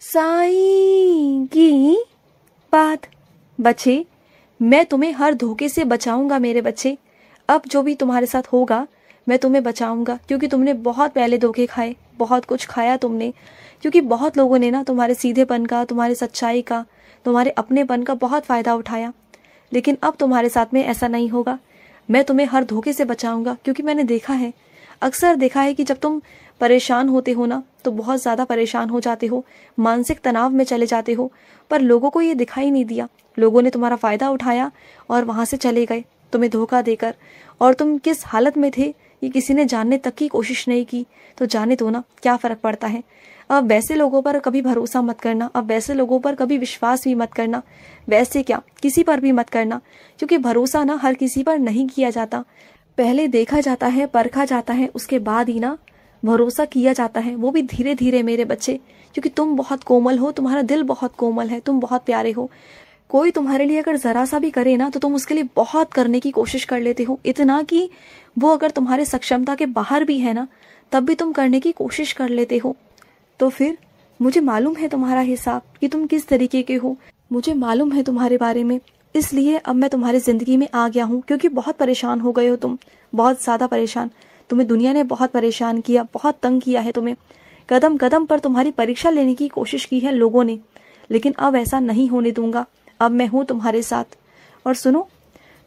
साईं की बात। बच्चे, मैं तुम्हें हर धोखे से बचाऊंगा मेरे बच्चे। अब जो भी तुम्हारे साथ होगा मैं तुम्हें बचाऊंगा, क्योंकि तुमने बहुत पहले धोखे खाए, बहुत कुछ खाया तुमने। क्योंकि बहुत लोगों ने ना तुम्हारे सीधेपन का, तुम्हारी सच्चाई का, तुम्हारे अपनेपन का बहुत फ़ायदा उठाया। लेकिन अब तुम्हारे साथ में ऐसा नहीं होगा। मैं तुम्हें हर धोखे से बचाऊंगा, क्योंकि मैंने देखा है, अक्सर देखा है कि जब तुम परेशान होते हो ना तो बहुत ज़्यादा परेशान हो जाते हो, मानसिक तनाव में चले जाते हो, पर लोगों को ये दिखाई नहीं दिया। लोगों ने तुम्हारा फ़ायदा उठाया और वहाँ से चले गए तुम्हें धोखा देकर। और तुम किस हालत में थे ये किसी ने जानने तक की कोशिश नहीं की। तो जाने दो ना, क्या फ़र्क पड़ता है। अब वैसे लोगों पर कभी भरोसा मत करना, अब वैसे लोगों पर कभी विश्वास भी मत करना। वैसे क्या, किसी पर भी मत करना, क्योंकि भरोसा ना हर किसी पर नहीं किया जाता। पहले देखा जाता है, परखा जाता है, उसके बाद ही ना भरोसा किया जाता है, वो भी धीरे धीरे मेरे बच्चे। क्योंकि तुम बहुत कोमल हो, तुम्हारा दिल बहुत कोमल है, तुम बहुत प्यारे हो। कोई तुम्हारे लिए अगर जरा सा भी करे ना तो तुम उसके लिए बहुत करने की कोशिश कर लेते हो, इतना कि वो अगर तुम्हारे सक्षमता के बाहर भी है ना तब भी तुम करने की कोशिश कर लेते हो। तो फिर मुझे मालूम है तुम्हारा हिसाब कि तुम किस तरीके के हो, मुझे मालूम है तुम्हारे बारे में। इसलिए अब मैं तुम्हारी जिंदगी में आ गया हूँ, क्योंकि बहुत परेशान हो गए हो तुम, बहुत ज़्यादा परेशान। तुम्हें दुनिया ने बहुत परेशान किया, बहुत तंग किया है तुम्हें। कदम कदम पर तुम्हारी परीक्षा लेने की कोशिश की है लोगों ने, लेकिन अब ऐसा नहीं होने दूंगा। अब मैं हूँ तुम्हारे साथ। और सुनो,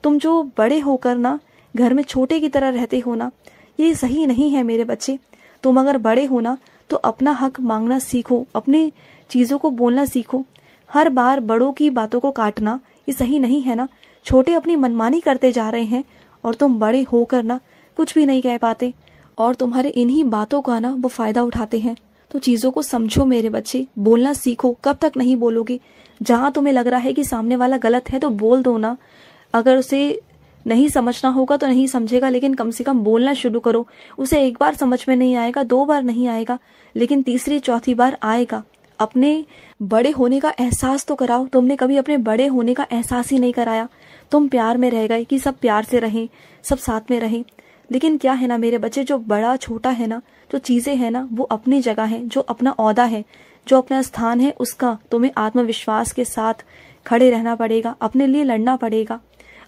तुम जो बड़े होकर ना घर में छोटे की तरह रहते हो ना, ये सही नहीं है मेरे बच्चे। तुम अगर बड़े हो ना तो अपना हक मांगना सीखो, अपनी चीज़ों को बोलना सीखो। हर बार बड़ों की बातों को काटना ये सही नहीं है ना। छोटे अपनी मनमानी करते जा रहे हैं और तुम बड़े होकर ना कुछ भी नहीं कह पाते, और तुम्हारे इन्हीं बातों का ना वो फ़ायदा उठाते हैं। तो चीज़ों को समझो मेरे बच्चे, बोलना सीखो। कब तक नहीं बोलोगे। जहाँ तुम्हें लग रहा है कि सामने वाला गलत है तो बोल दो ना। अगर उसे नहीं समझना होगा तो नहीं समझेगा, लेकिन कम से कम बोलना शुरू करो। उसे एक बार समझ में नहीं आएगा, दो बार नहीं आएगा, लेकिन तीसरी चौथी बार आएगा। अपने बड़े होने का एहसास तो कराओ। तुमने कभी अपने बड़े होने का एहसास ही नहीं कराया। तुम प्यार में रह गए कि सब प्यार से रहें, सब साथ में रहें। लेकिन क्या है ना मेरे बच्चे, जो बड़ा छोटा है ना, जो चीज़ें हैं ना वो अपनी जगह है, जो अपना ओहदा है, जो अपना स्थान है, उसका तुम्हें आत्मविश्वास के साथ खड़े रहना पड़ेगा, अपने लिए लड़ना पड़ेगा,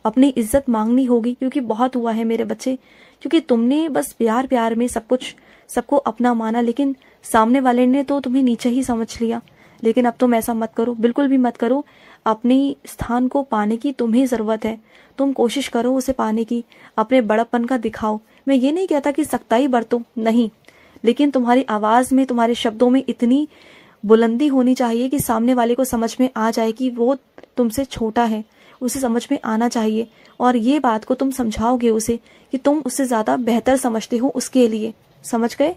अपनी इज्जत मांगनी होगी। क्योंकि बहुत हुआ है मेरे बच्चे, क्योंकि तुमने बस प्यार प्यार में सब कुछ सबको अपना माना, लेकिन सामने वाले ने तो तुम्हें नीचे ही समझ लिया। लेकिन अब तुम ऐसा मत करो, बिल्कुल भी मत करो। अपनी स्थान को पाने की तुम्हें ज़रूरत है। तुम कोशिश करो उसे पाने की, अपने बड़प्पन का दिखाओ। मैं ये नहीं कहता कि सख्ताई बरतो, नहीं, लेकिन तुम्हारी आवाज़ में, तुम्हारे शब्दों में इतनी बुलंदी होनी चाहिए कि सामने वाले को समझ में आ जाए कि वो तुमसे छोटा है, उसे समझ में आना चाहिए। और ये बात को तुम समझाओगे उसे कि तुम उससे ज़्यादा बेहतर समझते हो उसके लिए। समझ गए।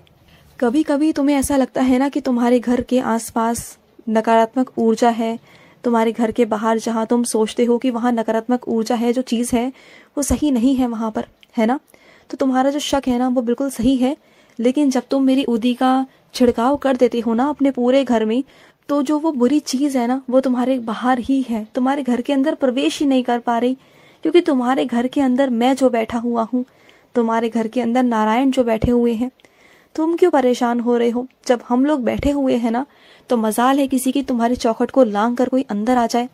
कभी कभी तुम्हें ऐसा लगता है ना कि तुम्हारे घर के आसपास नकारात्मक ऊर्जा है, तुम्हारे घर के बाहर जहाँ तुम सोचते हो कि वहाँ नकारात्मक ऊर्जा है, जो चीज़ है वो सही नहीं है वहाँ पर, है ना। तो तुम्हारा जो शक है ना वो बिल्कुल सही है। लेकिन जब तुम मेरी उदी का छिड़काव कर देते हो ना अपने पूरे घर में, तो जो वो बुरी चीज़ है ना वो तुम्हारे बाहर ही है, तुम्हारे घर के अंदर प्रवेश ही नहीं कर पा रही। क्योंकि तुम्हारे घर के अंदर मैं जो बैठा हुआ हूँ, तुम्हारे घर के अंदर नारायण जो बैठे हुए हैं। तुम क्यों परेशान हो रहे हो। जब हम लोग बैठे हुए हैं ना तो मजाल है किसी की तुम्हारी चौखट को लांग कर कोई अंदर आ जाए।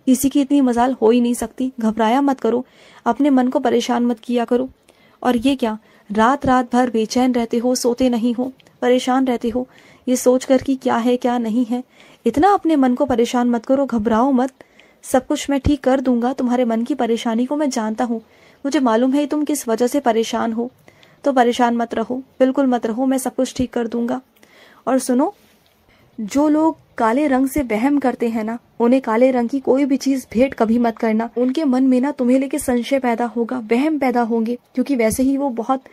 किसी की इतनी मजाल हो ही नहीं सकती। घबराया मत करो, अपने मन को परेशान मत किया करो। और ये क्या, रात रात भर बेचैन रहते हो, सोते नहीं हो, परेशान रहते हो, ये सोच कर कि क्या है क्या नहीं है। इतना अपने मन को परेशान मत करो, घबराओ मत। सब कुछ मैं ठीक कर दूंगा। तुम्हारे मन की परेशानी को मैं जानता हूँ, मुझे मालूम है तुम किस वजह से परेशान हो। तो परेशान मत रहो, बिल्कुल मत रहो, मैं सब कुछ ठीक कर दूंगा। और सुनो, जो लोग काले रंग से वहम करते हैं ना, उन्हें काले रंग की कोई भी चीज भेंट कभी मत करना। उनके मन में ना तुम्हें लेके संशय पैदा होगा, वहम पैदा होंगे, क्योंकि वैसे ही वो बहुत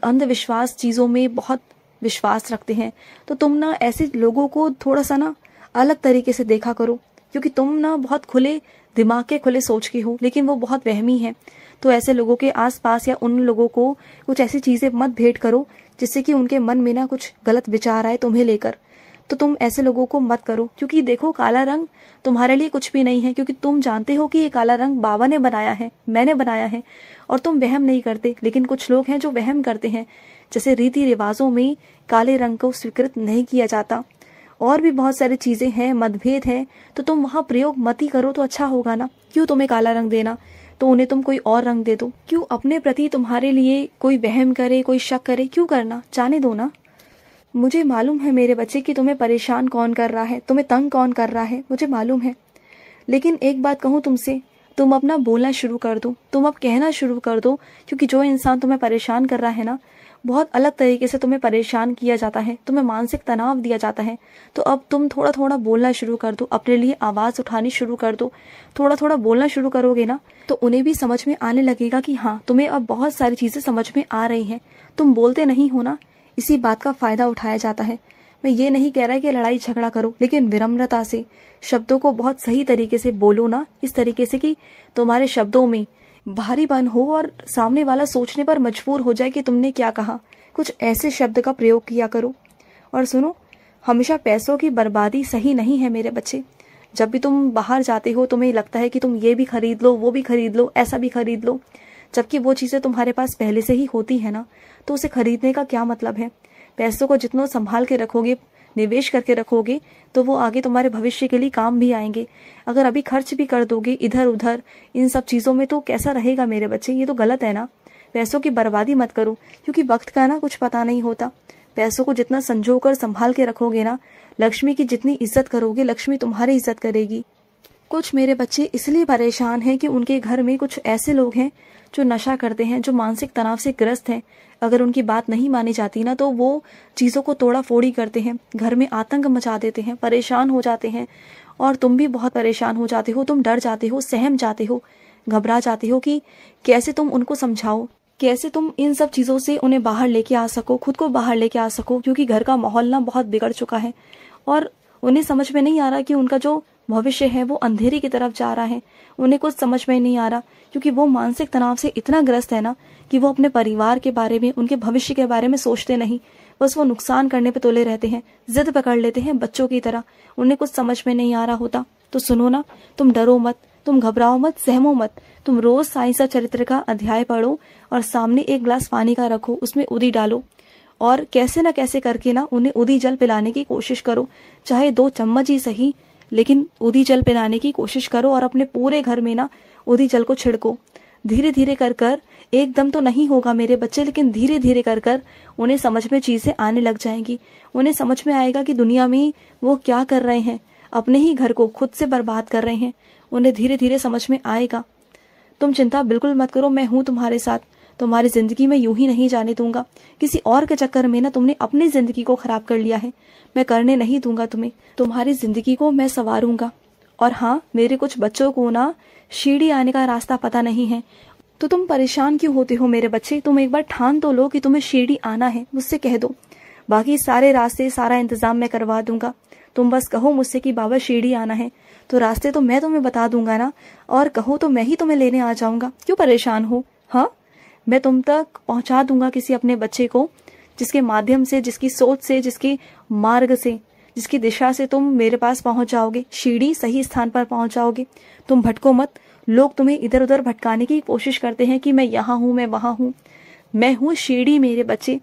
अंधविश्वास चीजों में बहुत विश्वास रखते हैं। तो तुम ना ऐसे लोगों को थोड़ा सा ना अलग तरीके से देखा करो, क्योंकि तुम ना बहुत खुले दिमाग के, खुले सोच के हो, लेकिन वो बहुत वहमी है। तो ऐसे लोगों के आसपास या उन लोगों को कुछ ऐसी चीजें मत भेंट करो जिससे कि उनके मन में ना कुछ गलत विचार आए तुम्हें लेकर। तो तुम ऐसे लोगों को मत करो, क्योंकि देखो काला रंग तुम्हारे लिए कुछ भी नहीं है, क्योंकि तुम जानते हो कि ये काला रंग बाबा ने बनाया है, मैंने बनाया है, और तुम वहम नहीं करते। लेकिन कुछ लोग हैं जो वहम करते हैं, जैसे रीति रिवाजों में काले रंग को स्वीकृत नहीं किया जाता, और भी बहुत सारी चीज़ें हैं, मतभेद है, तो तुम वहाँ प्रयोग मत ही करो तो अच्छा होगा ना। क्यों तुम्हें काला रंग देना, तो उन्हें तुम कोई और रंग दे दो। क्यों अपने प्रति तुम्हारे लिए कोई वहम करे, कोई शक करे, क्यों करना, जाने दो ना। मुझे मालूम है मेरे बच्चे कि तुम्हें परेशान कौन कर रहा है, तुम्हें तंग कौन कर रहा है, मुझे मालूम है। लेकिन एक बात कहूँ तुमसे, तुम अपना बोलना शुरू कर दो, तुम अब कहना शुरू कर दो, क्योंकि जो इंसान तुम्हें परेशान कर रहा है ना, बहुत अलग तरीके से तुम्हें परेशान किया जाता है, तुम्हें मानसिक तनाव दिया जाता है। तो अब तुम थोड़ा थोड़ा बोलना शुरू कर दो, अपने लिए आवाज़ उठानी शुरू कर दो। थोड़ा थोड़ा बोलना शुरू करोगे ना, तो उन्हें भी समझ में आने लगेगा कि हाँ, तुम्हें अब बहुत सारी चीज़ें समझ में आ रही हैं। तुम बोलते नहीं हो ना, इसी बात का फ़ायदा उठाया जाता है। मैं ये नहीं कह रहा कि लड़ाई झगड़ा करो, लेकिन विनम्रता से शब्दों को बहुत सही तरीके से बोलो ना, इस तरीके से कि तुम्हारे शब्दों में भारीपन हो और सामने वाला सोचने पर मजबूर हो जाए कि तुमने क्या कहा। कुछ ऐसे शब्द का प्रयोग किया करो। और सुनो, हमेशा पैसों की बर्बादी सही नहीं है मेरे बच्चे। जब भी तुम बाहर जाते हो, तुम्हें लगता है कि तुम ये भी खरीद लो, वो भी खरीद लो, ऐसा भी खरीद लो, जबकि वो चीज़ें तुम्हारे पास पहले से ही होती है ना, तो उसे खरीदने का क्या मतलब है। पैसों को जितना संभाल के रखोगे, निवेश करके रखोगे, तो वो आगे तुम्हारे भविष्य के लिए काम भी आएंगे। अगर अभी खर्च भी कर दोगे इधर उधर इन सब चीज़ों में, तो कैसा रहेगा मेरे बच्चे, ये तो गलत है ना। पैसों की बर्बादी मत करो, क्योंकि वक्त का ना कुछ पता नहीं होता। पैसों को जितना संजो कर संभाल के रखोगे ना, लक्ष्मी की जितनी इज्जत करोगे, लक्ष्मी तुम्हारी इज्जत करेगी। कुछ मेरे बच्चे इसलिए परेशान हैं कि उनके घर में कुछ ऐसे लोग हैं जो नशा करते हैं, जो मानसिक तनाव से ग्रस्त हैं। अगर उनकी बात नहीं मानी जाती ना, तो वो चीज़ों को तोड़ा फोड़ी करते हैं, घर में आतंक मचा देते हैं, परेशान हो जाते हैं। और तुम भी बहुत परेशान हो जाते हो, तुम डर जाते हो, सहम जाते हो, घबरा जाते हो कि कैसे तुम उनको समझाओ, कैसे तुम इन सब चीज़ों से उन्हें बाहर लेके आ सको, खुद को बाहर लेके आ सको, क्योंकि घर का माहौल ना बहुत बिगड़ चुका है। और उन्हें समझ में नहीं आ रहा कि उनका जो भविष्य है वो अंधेरी की तरफ जा रहा है। उन्हें कुछ समझ में नहीं आ रहा, क्योंकि वो मानसिक तनाव से इतना ग्रस्त है ना कि वो अपने परिवार के बारे में, उनके भविष्य के बारे में सोचते नहीं। बस वो नुकसान करने पे तुले रहते हैं, जिद पकड़ लेते हैं बच्चों की तरह। उन्हें कुछ समझ में नहीं आ रहा होता। तो सुनो ना, तुम डरो मत, तुम घबराओ मत, सहमो मत। तुम रोज साईं सा चरित्र का अध्याय पढ़ो और सामने एक गिलास पानी का रखो, उसमें उदी डालो और कैसे ना कैसे करके ना उन्हें उदी जल पिलाने की कोशिश करो। चाहे 2 चम्मच ही सही, लेकिन उदी जल पिलाने की कोशिश करो और अपने पूरे घर में ना उदी जल को छिड़को। धीरे धीरे कर कर, एकदम तो नहीं होगा मेरे बच्चे, लेकिन धीरे धीरे कर कर उन्हें समझ में चीज़ें आने लग जाएंगी। उन्हें समझ में आएगा कि दुनिया में वो क्या कर रहे हैं, अपने ही घर को खुद से बर्बाद कर रहे हैं। उन्हें धीरे धीरे समझ में आएगा। तुम चिंता बिल्कुल मत करो, मैं हूँ तुम्हारे साथ। तुम्हारी जिंदगी में यूं ही नहीं जाने दूंगा। किसी और के चक्कर में ना तुमने अपनी जिंदगी को खराब कर लिया है, मैं करने नहीं दूंगा तुम्हें। तुम्हारी जिंदगी को मैं संवारूंगा। और हाँ, मेरे कुछ बच्चों को ना सीढ़ी आने का रास्ता पता नहीं है, तो तुम परेशान क्यों होते हो मेरे बच्चे। तुम एक बार ठान तो लो कि तुम्हें सीढ़ी आना है, मुझसे कह दो। बाकी सारे रास्ते, सारा इंतजाम मैं करवा दूंगा। तुम बस कहो मुझसे कि बाबा सीढ़ी आना है, तो रास्ते तो मैं तुम्हें बता दूंगा ना। और कहो तो मैं ही तुम्हें लेने आ जाऊंगा। क्यों परेशान हो। हाँ, मैं तुम तक पहुंचा दूंगा किसी अपने बच्चे को, जिसके माध्यम से, जिसकी सोच से, जिसके मार्ग से, जिसकी दिशा से तुम मेरे पास पहुंच जाओगे। सीढ़ी सही स्थान पर पहुंच जाओगे। तुम भटको मत। लोग तुम्हें इधर उधर भटकाने की कोशिश करते हैं कि मैं यहाँ हूँ, मैं वहाँ हूँ। मैं हूँ सीढ़ी मेरे बच्चे।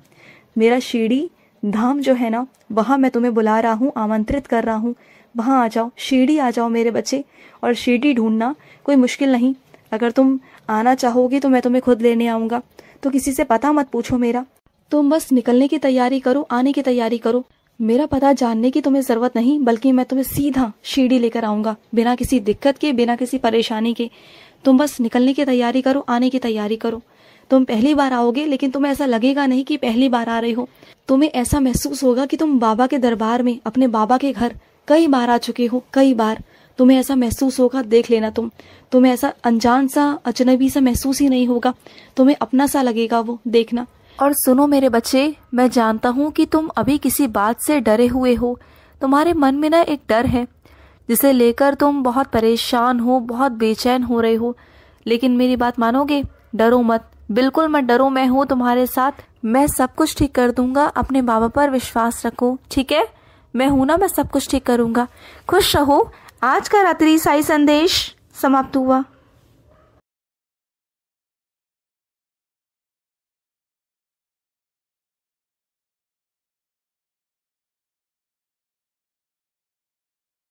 मेरा सीढ़ी धाम जो है ना, वहाँ मैं तुम्हें बुला रहा हूँ, आमंत्रित कर रहा हूँ। वहाँ आ जाओ, सीढ़ी आ जाओ मेरे बच्चे। और सीढ़ी ढूंढना कोई मुश्किल नहीं। अगर तुम आना चाहोगे तो मैं तुम्हें खुद लेने आऊँगा। तो किसी से पता मत पूछो मेरा, तुम बस निकलने की तैयारी करो, आने की तैयारी करो। मेरा पता जानने की तुम्हें जरूरत नहीं, बल्कि मैं तुम्हें सीधा सीढ़ी लेकर आऊँगा, बिना किसी दिक्कत के, बिना किसी परेशानी के। तुम बस निकलने की तैयारी करो, आने की तैयारी करो। तुम पहली बार आओगे, लेकिन तुम्हें ऐसा लगेगा नहीं कि पहली बार आ रहे हो। तुम्हें ऐसा महसूस होगा कि तुम बाबा के दरबार में, अपने बाबा के घर कई बार आ चुके हो, कई बार। तुम्हें ऐसा महसूस होगा, देख लेना तुम्हें ऐसा अनजान सा, अजनबी सा महसूस ही नहीं होगा। तुम्हें अपना सा लगेगा वो, देखना। और सुनो मेरे बच्चे, मैं जानता हूँ कि तुम अभी किसी बात से डरे हुए हो। तुम्हारे मन में ना एक डर है, जिसे लेकर तुम बहुत परेशान हो, बहुत बेचैन हो रहे हो। लेकिन मेरी बात मानोगे? डरो मत, बिल्कुल मत डरो। मैं हूँ तुम्हारे साथ, मैं सब कुछ ठीक कर दूंगा। अपने बाबा पर विश्वास रखो, ठीक है? मैं हूं ना, मैं सब कुछ ठीक करूंगा। खुश रहो। आज का रात्रि साई संदेश समाप्त हुआ।